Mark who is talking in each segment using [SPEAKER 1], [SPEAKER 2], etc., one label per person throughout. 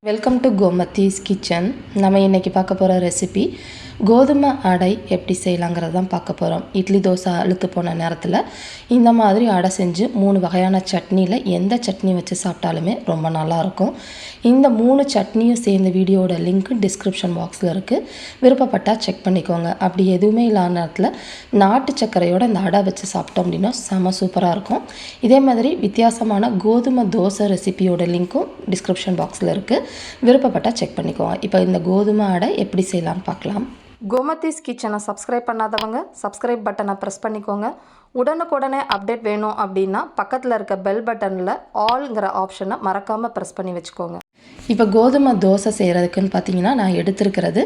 [SPEAKER 1] Welcome to Gomathi's kitchen. நம்ம இன்றைக்கி பார்க்க போகிற ரெசிபி கோதுமை அடை எப்படி செய்யலாங்கிறது தான் பார்க்க போகிறோம். இட்லி தோசை அழுத்து போன நேரத்தில் இந்த மாதிரி அடை செஞ்சு 3 வகையான சட்னியில் எந்த சட்னி வச்சு சாப்பிட்டாலுமே ரொம்ப நல்லாயிருக்கும். இந்த 3 சட்னியும் சேர்ந்த வீடியோட லிங்க் டிஸ்கிரிப்ஷன் பாக்ஸில் இருக்குது. விருப்பப்பட்டால் செக் பண்ணிக்கோங்க. அப்படி எதுவுமே இல்லாத நேரத்தில் நாட்டு சர்க்கரையோட இந்த அடை வச்சு சாப்பிட்டோம் அப்படின்னா செம சூப்பராக இருக்கும். இதே மாதிரி வித்தியாசமான கோதுமை தோசை ரெசிபியோட லிங்க்கும் டிஸ்கிரிப்ஷன் பாக்ஸில் இருக்குது. விருப்பப்பட்டால் செக் பண்ணிக்கோங்க. இப்போ இந்த கோதுமை அடை எப்படி செய்யலாம்னு பார்க்கலாம். கோமத்திஸ் கிச்சனை சப்ஸ்கிரைப் பண்ணாதவங்க சப்ஸ்கிரைப் பட்டனை ப்ரெஸ் பண்ணிக்கோங்க. உடனுக்குடனே அப்டேட் வேணும் அப்படின்னா பக்கத்தில் இருக்க பெல் பட்டனில் ஆல்ங்கிற ஆப்ஷனை மறக்காமல் ப்ரெஸ் பண்ணி வச்சுக்கோங்க. இப்போ கோதுமை தோசை செய்கிறதுக்குன்னு பார்த்தீங்கன்னா நான் எடுத்துருக்கிறது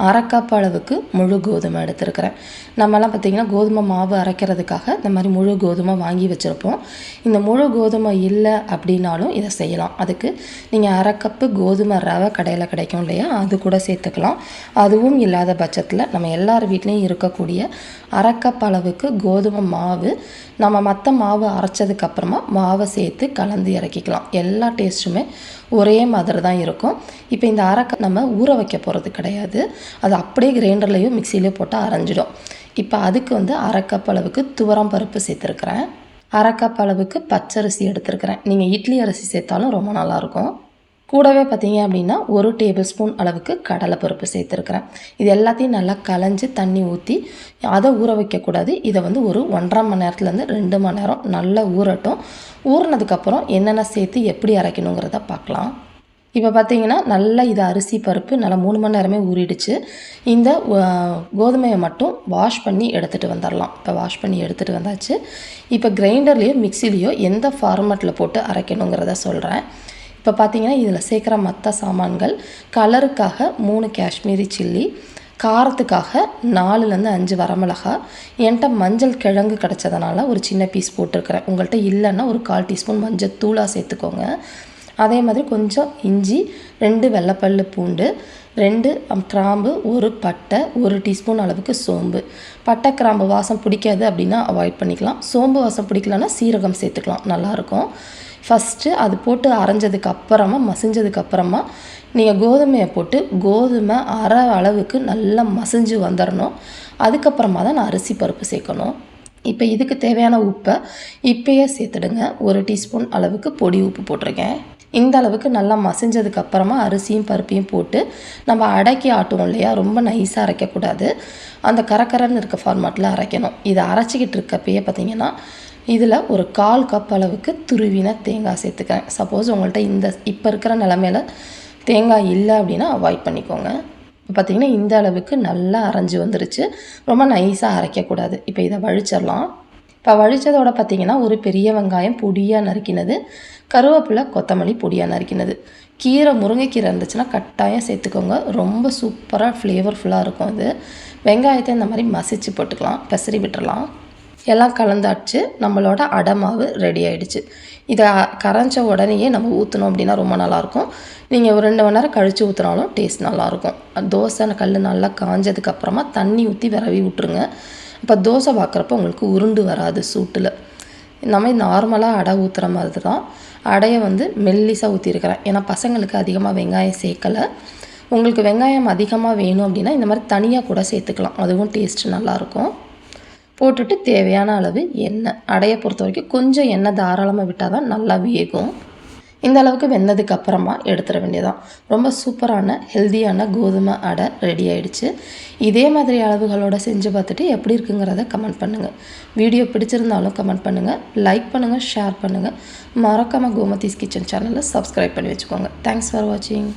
[SPEAKER 1] 1/2 கப் அளவுக்கு முழு கோதுமை எடுத்துருக்கிறேன். நம்மலாம் பார்த்திங்கன்னா கோதுமை மாவு அரைக்கிறதுக்காக இந்த மாதிரி முழு கோதுமை வாங்கி வச்சுருப்போம். இந்த முழு கோதுமை இல்லை அப்படின்னாலும் இதை செய்யலாம். அதுக்கு நீங்கள் 1/2 கப்பு கோதுமை ரவை கடையில் கிடைக்கும் இல்லையா, அது கூட சேர்த்துக்கலாம். அதுவும் இல்லாத பட்சத்தில் நம்ம எல்லார் வீட்லேயும் இருக்கக்கூடிய 1/2 கப் அளவுக்கு கோதுமை மாவு நம்ம மற்ற மாவு அரைச்சதுக்கப்புறமா மாவை சேர்த்து கலந்து இறக்கிக்கலாம். எல்லா டேஸ்ட்டுமே ஒரே மாதிரி தான் இருக்கும். இப்போ இந்த 1/2 கப் நம்ம ஊற வைக்க போகிறது கிடையாது. அது அப்படியே கிரைண்டர்லேயும் மிக்சியிலையோ போட்டு அரைஞ்சிடும். இப்போ அதுக்கு 1/2 கப் அளவுக்கு துவரம் பருப்பு சேர்த்துருக்குறேன். 1/2 கப் அளவுக்கு பச்சரிசி எடுத்துருக்கிறேன். நீங்கள் இட்லி அரிசி சேர்த்தாலும் ரொம்ப நல்லாயிருக்கும். கூடவே பார்த்தீங்க அப்படின்னா 1 டேபிள் ஸ்பூன் அளவுக்கு கடலைப்பருப்பு சேர்த்துருக்குறேன். இது எல்லாத்தையும் நல்லா களைஞ்சி தண்ணி ஊற்றி அதை ஊற வைக்கக்கூடாது. இதை ஒரு 1.5 மணி நேரத்துலேருந்து 2 மணி நேரம் நல்லா ஊறட்டும். ஊறினதுக்கப்புறம் என்னென்ன சேர்த்து எப்படி அரைக்கணுங்கிறத பார்க்கலாம். இப்போ பார்த்தீங்கன்னா நல்லா இது அரிசி பருப்பு நல்லா 3 மணி நேரமே ஊறிடுச்சு. இந்த கோதுமையை மட்டும் வாஷ் பண்ணி எடுத்துகிட்டு வந்துடலாம். இப்போ வாஷ் பண்ணி எடுத்துகிட்டு வந்தாச்சு. இப்போ கிரைண்டர்லேயோ மிக்சிலேயோ எந்த ஃபார்மேட்டில் போட்டு அரைக்கணுங்கிறத சொல்கிறேன். இப்போ பார்த்தீங்கன்னா இதில் சேர்க்குற மற்ற சாமான்கள்: கலருக்காக 3 காஷ்மீரி சில்லி, காரத்துக்காக 4லேருந்து 5 வரமிளகா, என்கிட்ட மஞ்சள் கிழங்கு கிடச்சதுனால ஒரு சின்ன பீஸ் போட்டிருக்கிறேன். உங்கள்கிட்ட இல்லைன்னா ஒரு 1/4 டீஸ்பூன் மஞ்சள் தூளாக சேர்த்துக்கோங்க. அதே மாதிரி கொஞ்சம் இஞ்சி, 2 வெள்ளைப்பல் பூண்டு, 2 கிராம்பு, 1 பட்டை, 1 டீஸ்பூன் அளவுக்கு சோம்பு. பட்டை கிராம்பு வாசம் பிடிக்காது அப்படின்னா அவாய்ட் பண்ணிக்கலாம். சோம்பு வாசம் பிடிக்கலன்னா சீரகம் சேர்த்துக்கலாம், நல்லாயிருக்கும். ஃபஸ்ட்டு அது போட்டு அரைஞ்சதுக்கு அப்புறமா மசிஞ்சதுக்கப்புறமா நீங்கள் கோதுமையை போட்டு கோதுமை அரை அளவுக்கு நல்லா மசிஞ்சு வந்துடணும். அதுக்கப்புறமா தான் நான் அரிசி பருப்பு சேர்க்கணும். இப்போ இதுக்கு தேவையான உப்பை இப்போயே சேர்த்துடுங்க. 1 டீஸ்பூன் அளவுக்கு பொடி உப்பு போட்டிருக்கேன். இந்த அளவுக்கு நல்லா மசிஞ்சதுக்கப்புறமா அரிசியும் பருப்பையும் போட்டு நம்ம அடக்கி ஆட்டுவோம் இல்லையா, ரொம்ப நைஸாக அரைக்கக்கூடாது. அந்த கரக்கரன்னு இருக்க ஃபார்மேட்டில் அரைக்கணும். இதை அரைச்சிக்கிட்டு இருக்கப்பயே பார்த்திங்கன்னா இதில் ஒரு 1/4 கப் அளவுக்கு துருவின தேங்காய் சேர்த்துக்கிறேன். சப்போஸ் உங்கள்கிட்ட இப்போ இருக்கிற நிலமையில தேங்காய் இல்லை அப்படின்னா அவாய்ட் பண்ணிக்கோங்க. இப்போ பார்த்திங்கன்னா இந்த அளவுக்கு நல்லா அரைஞ்சி வந்துருச்சு. ரொம்ப நைஸாக அரைக்கக்கூடாது. இப்போ இதை வழிச்சிடலாம். இப்போ வழித்ததோட பார்த்திங்கன்னா ஒரு பெரிய வெங்காயம் பொடியாக நறுக்கினது, கருவேப்பிலை, கொத்தமல்லி பொடியாக நறுக்கினது, கீரை, முருங்கைக்கீரை இருந்துச்சுன்னா கட்டாயம் சேர்த்துக்கோங்க. ரொம்ப சூப்பராக ஃப்ளேவர்ஃபுல்லாக இருக்கும். அது வெங்காயத்தை இந்த மாதிரி மசிச்சு போட்டுக்கலாம். பெசரி விட்டுறலாம். எல்லாம் கலந்தாச்சு. நம்மளோட அடை மாவு ரெடி ஆகிடுச்சு. இதை கரைஞ்ச உடனேயே நம்ம ஊற்றினோம் அப்படின்னா ரொம்ப நல்லாயிருக்கும். நீங்கள் ஒரு 2 மணி நேரம் கழித்து ஊற்றினாலும் டேஸ்ட் நல்லாயிருக்கும். தோசை கல் நல்லா காஞ்சதுக்கப்புறமா தண்ணி ஊற்றி விரவி விட்டுருங்க. இப்போ தோசை பார்க்குறப்ப உங்களுக்கு உருண்டு வராது சூட்டில். நம்ம நார்மலாக அடை ஊற்றுற மாதிரி தான் அடையை மெல்லிசாக ஊற்றிருக்கிறேன். ஏன்னா பசங்களுக்கு அதிகமாக வெங்காயம் சேர்க்கலை. உங்களுக்கு வெங்காயம் அதிகமாக வேணும் அப்படின்னா இந்த மாதிரி தனியாக கூட சேர்த்துக்கலாம். அதுவும் டேஸ்ட்டு நல்லாயிருக்கும். போட்டுட்டு தேவையான அளவு எண்ணெய். அடையை பொறுத்த வரைக்கும் கொஞ்சம் எண்ணெய் தாராளமாக விட்டால் தான் நல்லா வேகும். இந்த அளவுக்கு வெந்ததுக்கு அப்புறமா எடுத்துட வேண்டியதான். ரொம்ப சூப்பரான ஹெல்த்தியான கோதுமை அடை ரெடி ஆகிடுச்சு. இதே மாதிரி அளவுகளோடு செஞ்சு பார்த்துட்டு எப்படி இருக்குங்கிறத கமெண்ட் பண்ணுங்கள். வீடியோ பிடிச்சிருந்தாலும் கமெண்ட் பண்ணுங்கள், லைக் பண்ணுங்கள், ஷேர் பண்ணுங்கள். மறக்காமல் கோமத்திஸ் கிச்சன் சேனலை சப்ஸ்கிரைப் பண்ணி வச்சுக்கோங்க. தேங்க்ஸ் ஃபார் வாட்சிங்.